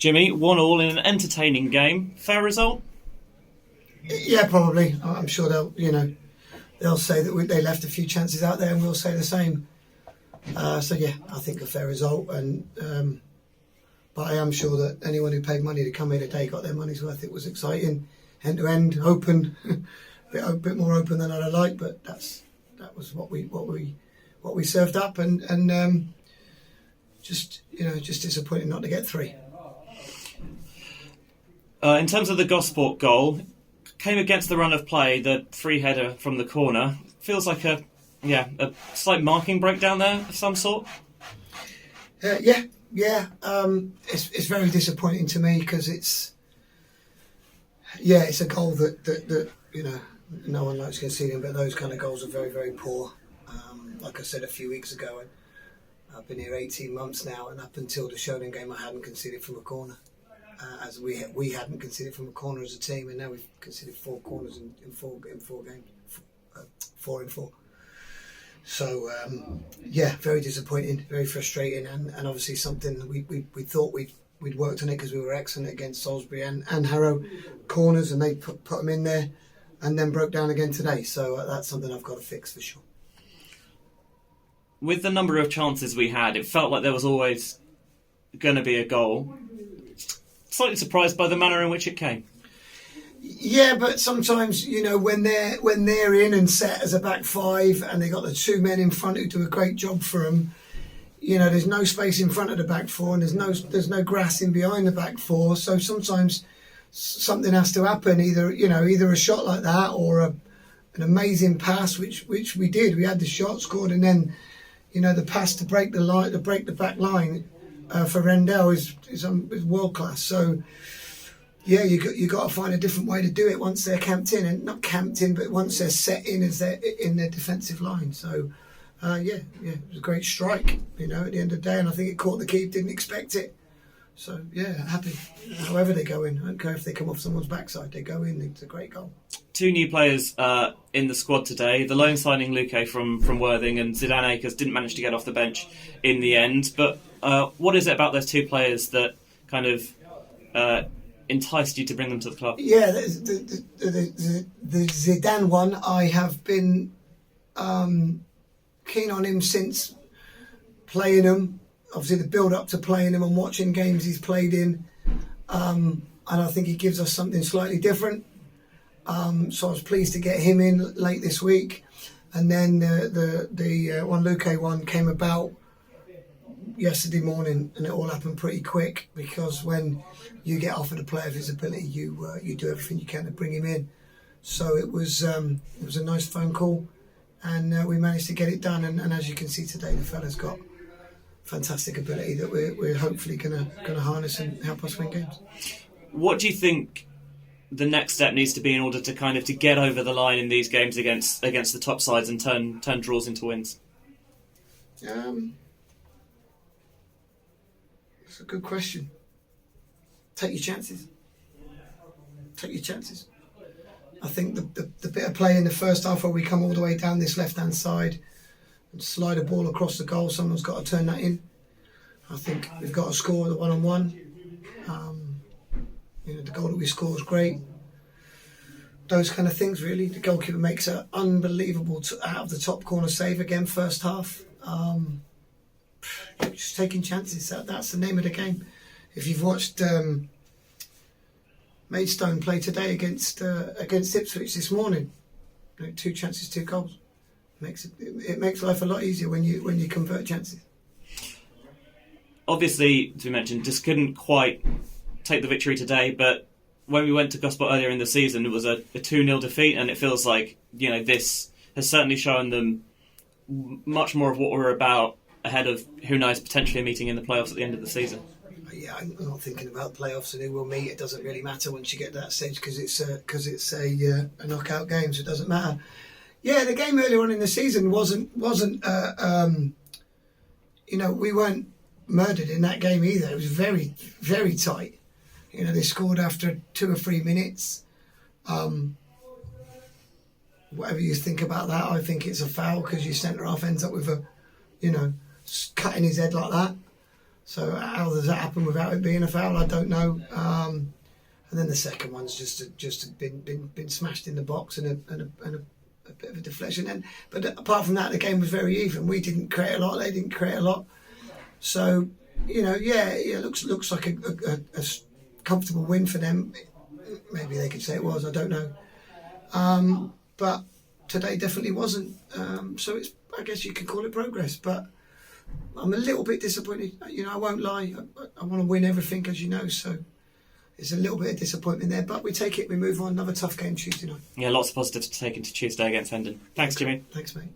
Jimmy, 1-1 in an entertaining game. Fair result? Yeah, probably. I'm sure they'll say that they left a few chances out there, and we'll say the same. So yeah, I think a fair result, but I am sure that anyone who paid money to come here today got their money's worth. It was exciting, end to end, open, a bit more open than I'd like, but that was what we served up, and just disappointing not to get three. In terms of the Gosport goal, came against the run of play, the free header from the corner. Feels like a slight marking breakdown there of some sort. Yeah. It's very disappointing to me because it's a goal that no one likes conceding, but those kind of goals are very, very poor. Like I said a few weeks ago, I've been here 18 months now, and up until the Shonen game, I hadn't conceded from a corner. As we hadn't conceded from a corner as a team, and now we've conceded 4 corners in four games, 4 in 4. So very disappointing, very frustrating, and obviously something we thought we'd worked on it because we were excellent against Salisbury and Harrow corners, and they put them in there, and then broke down again today. So that's something I've got to fix for sure. With the number of chances we had, it felt like there was always going to be a goal. Slightly surprised by the manner in which it came. Yeah, but sometimes, when they're in and set as a back five and they got the 2 men in front who do a great job for them, there's no space in front of the back four, and there's no grass in behind the back four. So sometimes something has to happen, either a shot like that or an amazing pass, which we did. We had the shot, scored, and then the pass to break the back line for Rendell is world class. So yeah, you got to find a different way to do it once they're camped in, and not camped in, but once they're set in as they're in their defensive line. So it was a great strike, at the end of the day, and I think it caught the keeper, didn't expect it. So yeah, happy. However they go in, I don't care if they come off someone's backside, they go in. It's a great goal. 2 new players in the squad today. The loan signing Luque from Worthing, and Zidane Akers didn't manage to get off the bench in the end. But what is it about those 2 players that kind of enticed you to bring them to the club? Yeah, the Zidane one, I have been keen on him since playing him. Obviously, the build-up to playing him and watching games he's played in. And I think he gives us something slightly different. So I was pleased to get him in late this week. And then the one Luque one came about yesterday morning, and it all happened pretty quick, because when you get offered a player of his ability, you do everything you can to bring him in. So it was a nice phone call, and we managed to get it done. And as you can see today, the fella's got fantastic ability that we're hopefully going to harness and help us win games. What do you think the next step needs to be in order to kind of to get over the line in these games against the top sides and turn draws into wins? That's a good question. Take your chances. I think the bit of play in the first half where we come all the way down this left-hand side and slide a ball across the goal, someone's got to turn that in. I think we've got to score the one-on-one. The goal that we score is great. Those kind of things, really. The goalkeeper makes an unbelievable out of the top corner save again first half. Just taking chances. That's the name of the game. If you've watched Maidstone play today against Ipswich this morning, 2 chances, 2 goals. It makes life a lot easier when you convert chances. Obviously, as we mentioned, just couldn't quite take the victory today, but when we went to Gosport earlier in the season, it was a 2-0 defeat, and it feels like this has certainly shown them much more of what we're about ahead of, who knows, potentially a meeting in the playoffs at the end of the season. Yeah, I'm not thinking about playoffs and who will meet. It doesn't really matter once you get to that stage, because it's a knockout game, so it doesn't matter. Yeah, the game earlier on in the season wasn't we weren't murdered in that game either. It was very, very tight. They scored after 2 or 3 minutes. Whatever you think about that, I think it's a foul, because your centre half ends up with cutting his head like that. So how does that happen without it being a foul? I don't know. And then the second one's just been smashed in the box and a bit of a deflection. But apart from that, the game was very even. We didn't create a lot. They didn't create a lot. So it looks like a comfortable win for them. Maybe they could say it was. I don't know. But today definitely wasn't. So I guess you could call it progress. But I'm a little bit disappointed. I won't lie. I want to win everything, as you know. So it's a little bit of disappointment there. But we take it. We move on. Another tough game Tuesday night. Yeah, lots of positives to take into Tuesday against Hendon. Thanks, Jimmy. Thanks, mate.